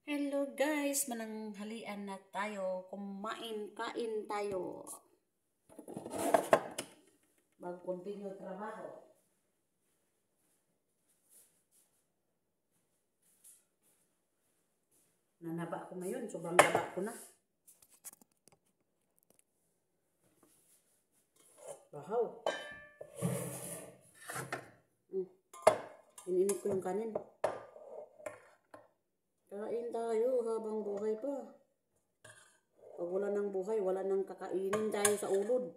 Hello guys, mananghalian na tayo. Kain tayo. Mag-continue trabaho. Nanaba ko ngayon, sobrang laba ko na. Bahaw. Ininit ko yung kanin. Kain tayo habang buhay pa. Pag wala ng buhay, wala nang kakainin tayo sa ulod.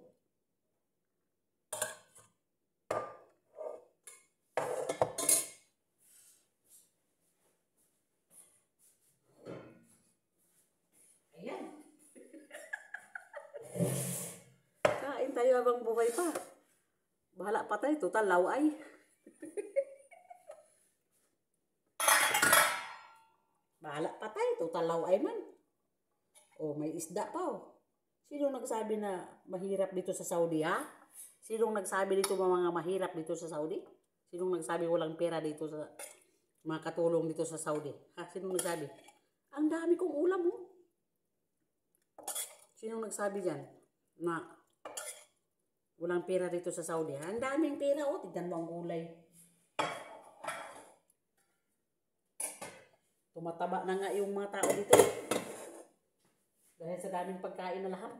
Ayan. Kain tayo habang buhay pa. Bahala pa tayo, total laway. Bahala pa tayo, total laway man. Oh, may isda pa oh. Sino nagsabi na mahirap dito sa Saudi, ha? Sinong nagsabi dito mga mahirap dito sa Saudi? Sinong nagsabi walang pera dito sa mga katulong dito sa Saudi? Ha? Sinong nagsabi? Ang dami kong ulam, oh. Sinong nagsabi dyan na walang pera dito sa Saudi? Ha? Ang daming pera, oh. Tignan mo ang gulay. Tumataba na nga yung mga tao dito. Dahil sa daming pagkain na lahat.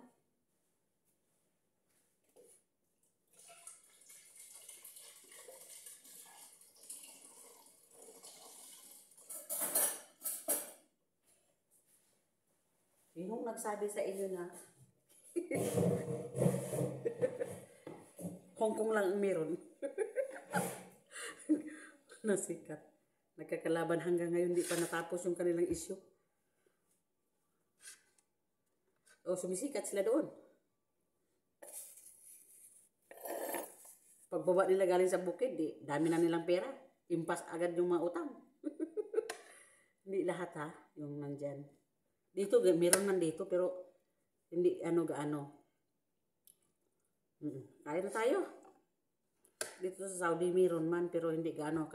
Sinong nagsabi sa inyo na Hong Kong lang ang meron? Nasikat. Nagkakalaban hanggang ngayon, di pa natapos yung kanilang issue. O, sumisikat sila doon. Pagbaba nila galing sa bukid, dami na nilang pera. Impas agad yung mga utang. Hindi lahat, ha, yung nandyan. Dito, meron man dito, pero hindi gaano. Kaya na tayo. Dito sa Saudi, meron man, pero hindi gaano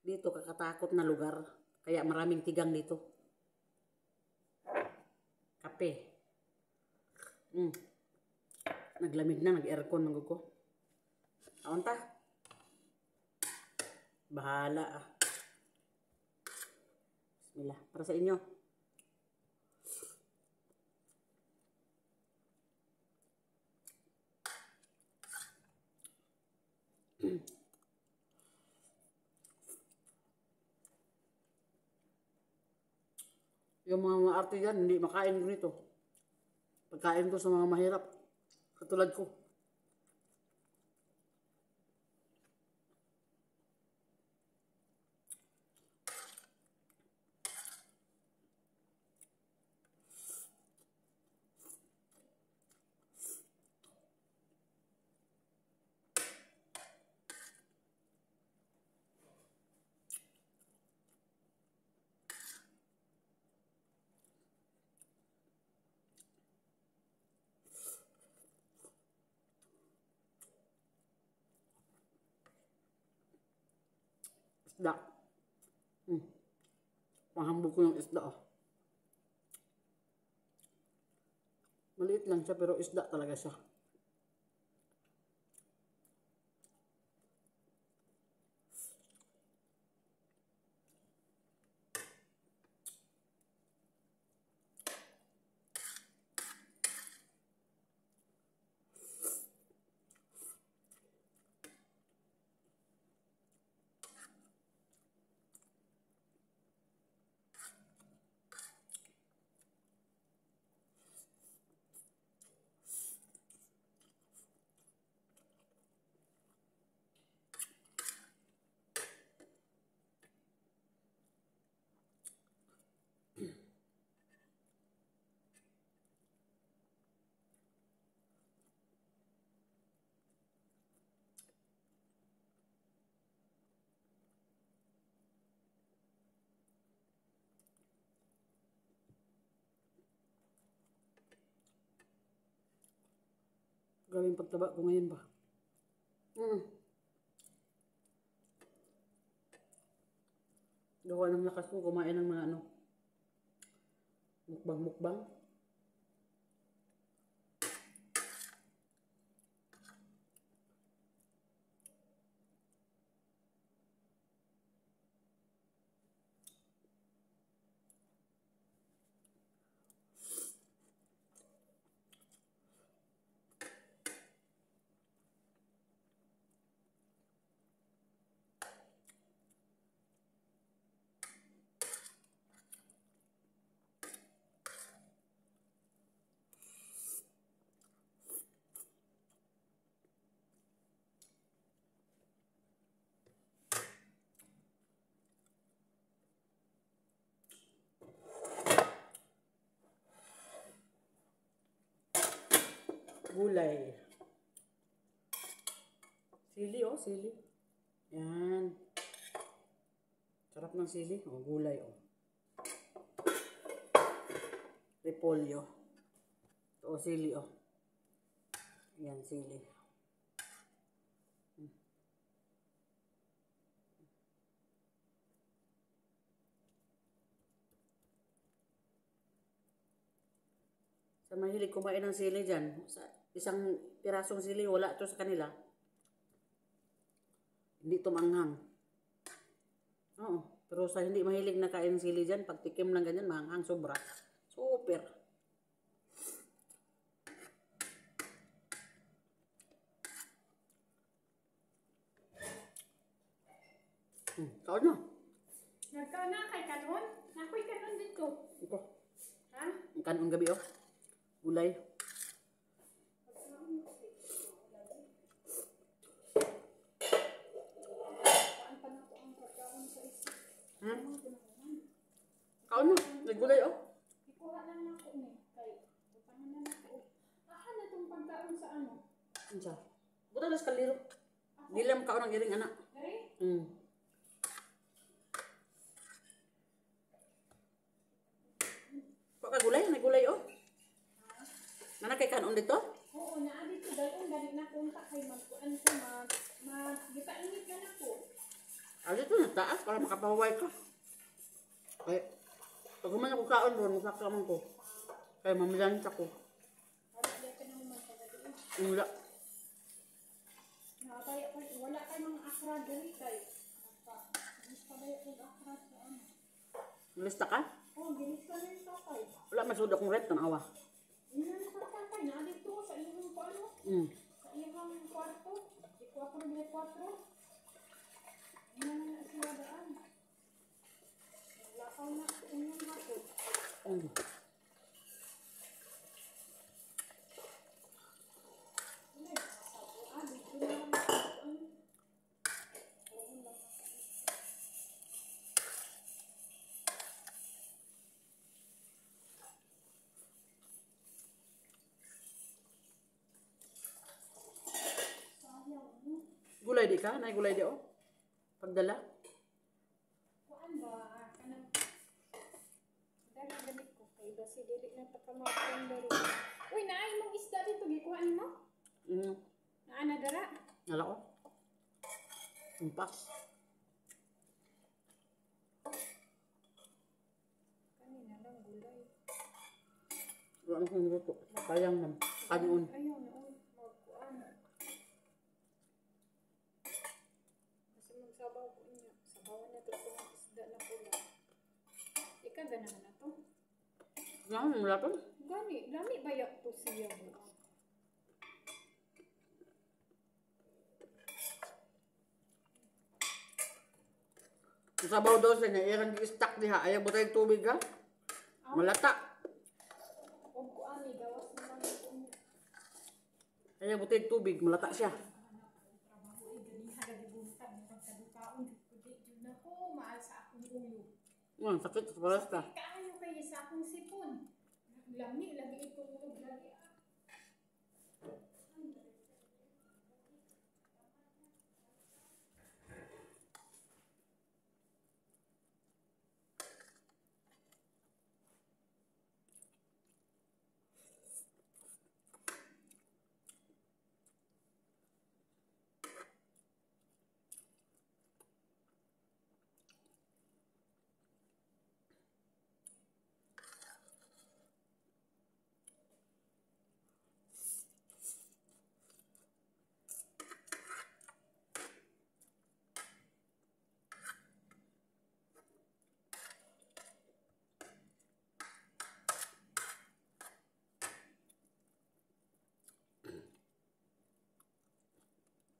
dito kakatakot na lugar. Kaya maraming tigang dito. Kape. Naglamig na, nag-aircon ng ko. Aunta? Bahala, ah. Bismillah. Para sa inyo. Yung mga maarte yan, hindi makain ko nito. Pagkain ko sa mga mahirap. Katulad ko. Isda. Panghambog ko yung isda, oh. Maliit lang siya, pero isda talaga siya. Grabe yung pagtaba ko ngayon ba? Gawa ng lakas ko kumain ng mga Mukbang-mukbang. Gulay. Sili, oh, sili. Yan. Sarap ng sili. Oh, gulay, oh. Repolyo. Oh, sili, oh. Yan, sili. Sa mahilig kumain ng sili dyan, sa isang pirasong sili, wala to sa kanila. Hindi to manghang. Oo. Pero sa hindi mahilig na kain ng sili dyan, pag tikim lang ganyan, manghang sobra. Super. Kaon na. Nagkaon na kay kanon? Nakoy kanon dito. Ito. Ha? Ang kanon gabi, oh. Gulay. Paan pa na ko ang pagkaon sa isa. Kaon na. Naggulay, oh. Ikuha lang na ko ni. Kay, butangan na na ko. Ahan na itong pagkaon sa ano? Ansa. Buta las kaliro. Hindi lang kaon ng iring anak. Dari? Kok gulay, nagulay, oh. Mana kay kanon dito? Oo, naa dito. Dalong dali na kunta kay magkuan ko gipainit na na ko. Dito na taas para makapahuway ka. Kaya, pag man ako kaon doon, masakaman ko. Kaya mamilan ko. Wala diya ka naman magpagadiin. Wala. Wala kay mga akra dali kay. Mas padayo kong akra sa ano. Malista ka? Oo, ginis ka na yung sakay. Wala, masud akong red, tanawa. Hindi na nakakantay. Naa dito sa iyong ano. Sa iyong kwarto. Di 4 de 4. Hindi na sila daan. Lakaw na inyong hapon. Dito na lang ako. Gulay di ka? Nay gulay di, oh. Pagdala. Kuan ba? Kanang dali gamit ko kay basi dili na pagkamakon dali. Uy, naay mong isda dito gikuan mo? Naa na dara. Nala ko. Umpas. Kanina lang gulay. Wala akong luto. Sayang man. Kanon. Ayaw na magkuan. Kasi magsabaw ko niya. Sabawan na to ng isda na pula. Ika ganahan na to. Wala to. Gani, lami ba yak to siya mo? Sabaw daw sa niya, irang i-stack diha. Ayaw butay tubig, ha? Malata. Huwag ko ani, gawas na lang ito. Ayaw butay tubig, malata siya. Trabaho ay ganihan na dibuntag ng pagkadukaon. Kudit na ko, maal sa akong ulo. Sakit sa paras ka. Kaayo kayo sa akong sipon. Lami, lagi itong ulog, lagi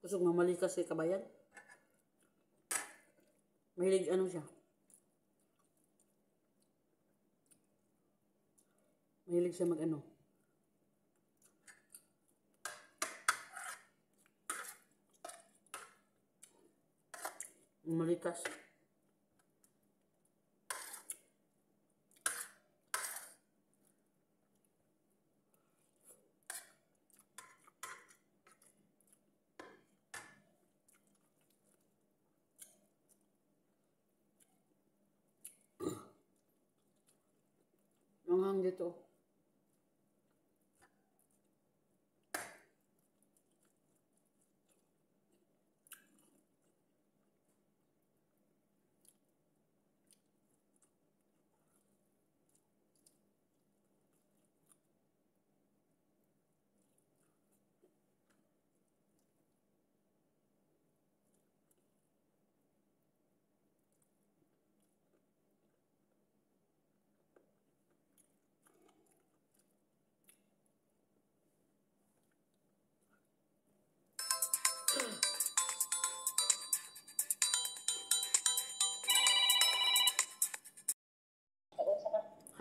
Kusog mamalikas si kabayan. Mahilig ano siya. Mahilig siya mag ano. Malikas. Ang dito.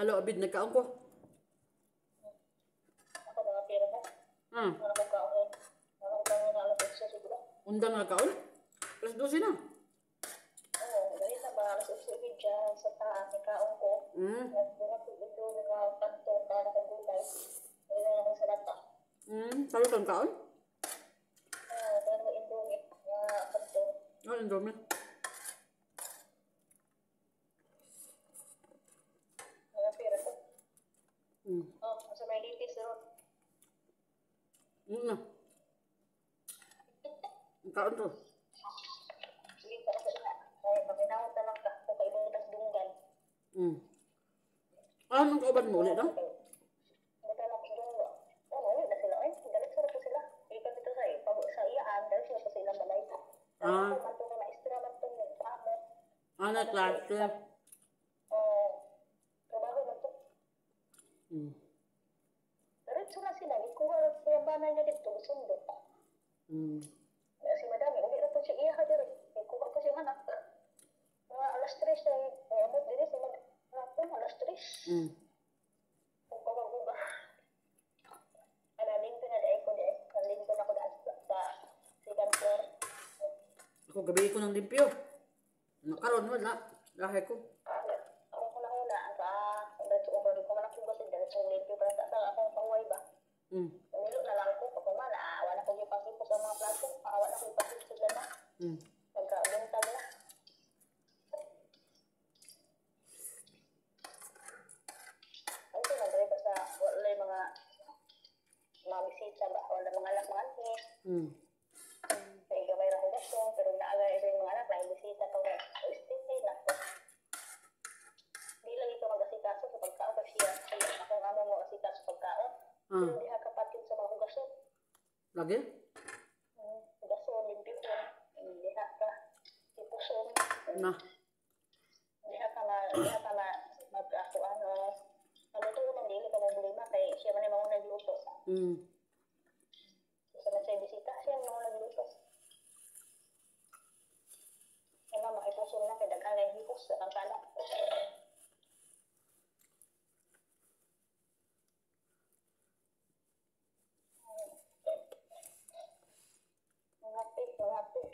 Halo, Abid, nagkaon ko. Ako mga pera mo. Mga pagkaon. Mga pagkaon na alas 8 siguro. Undang nagkaon? Plus 12 na. Oo, dahil na ba alas 8 dyan sa taas, nagkaon ko. Nagbuhat ko ito mga kanto para kay gulay. Dahil na lang sa lata. Sabi kang kaon? Oo, dahil na indomie. Mga kanto. Oh, indomie. Mga pera ko. Oh, sa may litis ron. Na. Kaon to. Sige ka na sa ay, pakinawat na lang ka. Kung kaibang tas dunggan. Anong kauban mo ulit, no? Nagkalak sa dunggan. Oo, ulit na sila. Ay, galit sa po sila. Ikat ito sa iyaan. Dahil sila pa sila balay. Dahil ko manto ko na istra man ito mo. Amo. Klase. Oo. Trabaho man ito. Diretso na sila. Ikuha sila banay niya dito. Sundo. Si madami. Uli na po siya iya ka dito. Ikuha po siya anak. Mga alas 3 na. Abot din si madami. Alas 3. Kung kawag-uga. Analing ko na dahil ko dahil. Analing ko na ko dahil sa second floor. Ako gabi ko ng limpyo. Nakaroon wala. Lahay ko. Ako ko na hula. Ang dahil ko ko man ako kasi dahil sa limpyo. Para sa akong pangway ba. Nilo na lang ko. Pag kumala. Wala ko yung pasipos sa mga plato. Wala ko yung pasipos sa lana. Nagka-buntag na. Ang ito nagre ba sa wala yung mga bisita ba? Wala mga anak mga anak. Kaya gamay ra relasyon. Pero naaga ito yung mga anak na bisita ko na. Stay na ko. Di lagi ko mag-asikaso sa pagkaon kasi akong amo mo asikaso sa pagkaon. Pero di ha kapatid sa mga hugason. Lagi? Hugason, limpyo ko. Di ha ka ipuson. Na. Di ha ka mag-ako ano ito ko mandili ka mong bulima kay siya man yung mga nagluto. Sa man siya bisita, siya yung mga nagluto. Kaya makipuson na kay dagang na hipos sa kangkala.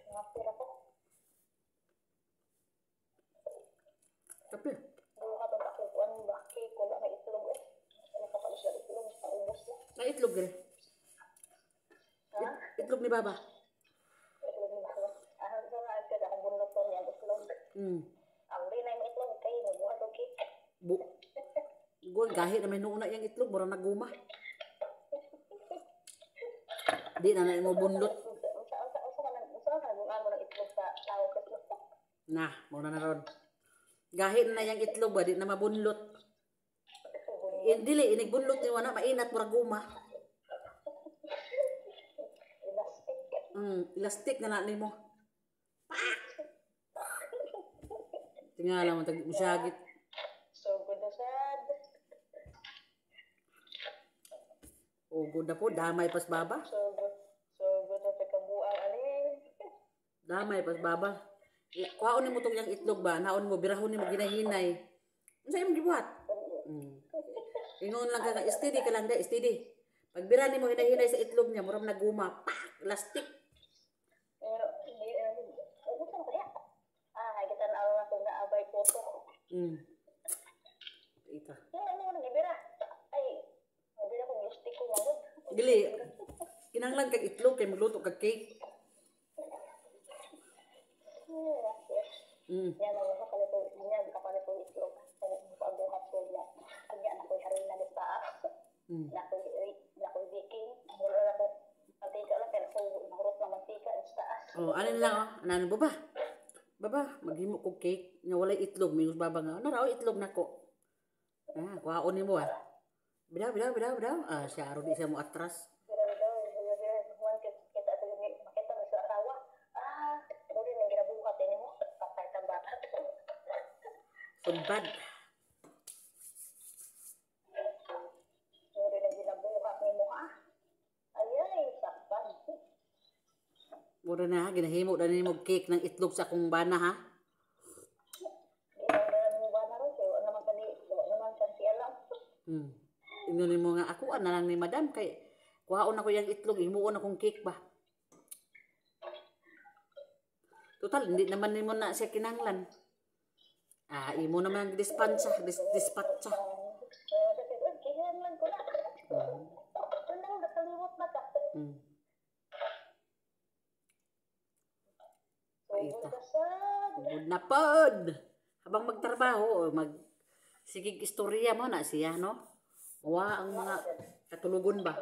Ngapir ako. Kape. Buha itong kakukuan ba? Cake ko lang na itlog eh. Ano ka pala siya itlog? Paubos na. Na itlog rin. Ha? Itlog ni Baba. Itlog ni Baba. Ano sa nga agad akong bunot ko niya itlog. Ang rin ay may itlog kayo. Buha itong cake. Gawin, kahit na may nuuna yung itlog, mura naguma. Di na mo bunlot. Usa ka nagbuha mo ng itlog sa tao kasi. Na, muna na ron. Gahit na yung itlog ba, di na mabunlot. Dili, inigbunlot ni wana, mainat, mura guma. Elastic na nanin mo. Tingala mo, tag-usagit. So good na sad. O, good na po, damay pas Baba. So good na pagkabuang aning. Damay pas baba. Kuhaon mo tong yang itlog ba? Naon mo birahon mo ginahinay. Unsa imong gibuhat? Ingon lang ka steady ka lang da, steady. Pag bira nimo hinahinay sa itlog niya, murag naguma. Pak! Plastic. Kita na ako na abay photo. Ita. Ano gibira? Ay, gibira ko gusto ko magod. Dili. Kinahanglan kag itlog kay magluto kag cake. Yan ang kapalit ko itlog. Pag-buhat ko niya. Kanya na ko harina di pa. Na ko baking. Wala na ko. Mantika lang pero ko mahurot na mantika sa taas. Oh, ano lang oh. Ano ba? Baba, maghimo kog cake nga walay itlog, minus baba nga. Ano raw itlog nako? Kuhaon nimo ah. Bidaw. Siya aro di siya mo atras. Sumbad. Mura na ha, ginahimo na nimo cake ng itlog sa akong bana ha. Ingnon nimo nga ako na lang ni madam kay kuhaon ako yang itlog, himuon akong cake ba. Total hindi naman nimo na siya kinahanglan. Imo naman ang dispatcha. Paita. Good na pod. Habang magtrabaho, sigig istorya mo na siya, no? Mawa ang mga katulugon ba?